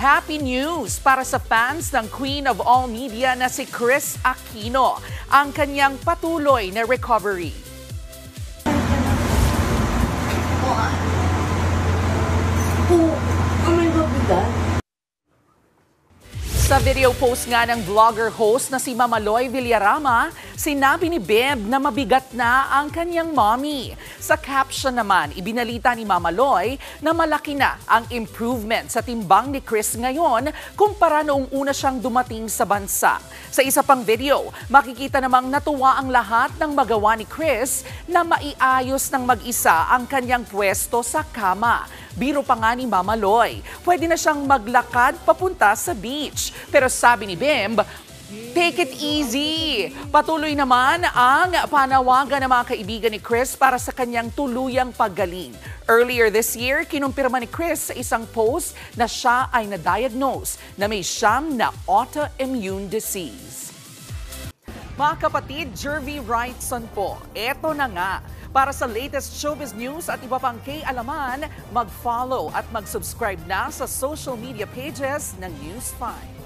Happy news para sa fans ng Queen of All Media na si Kris Aquino, ang kanyang patuloy na recovery. Sa video post nga ng vlogger-host na si Mamaloy Villarama, sinabi ni Beb na mabigat na ang kanyang mommy. Sa caption naman, ibinalita ni Mamaloy na malaki na ang improvement sa timbang ni Kris ngayon kumpara noong una siyang dumating sa bansa. Sa isa pang video, makikita namang natuwa ang lahat ng magawa ni Kris na maiayos ng mag-isa ang kanyang pwesto sa kama. Biro pa nga ni Mamaloy, pwede na siyang maglakad papunta sa beach. Pero sabi ni Bimb, take it easy. Patuloy naman ang panawagan ng mga kaibigan ni Kris para sa kanyang tuluyang paggaling. Earlier this year, kinumpirma ni Kris sa isang post na siya ay na-diagnose na may siyam na autoimmune disease. Mga kapatid, Jervy Wrightson po, eto na nga. Para sa latest showbiz news at iba pang kay-alaman, mag-follow at mag-subscribe na sa social media pages ng News 5.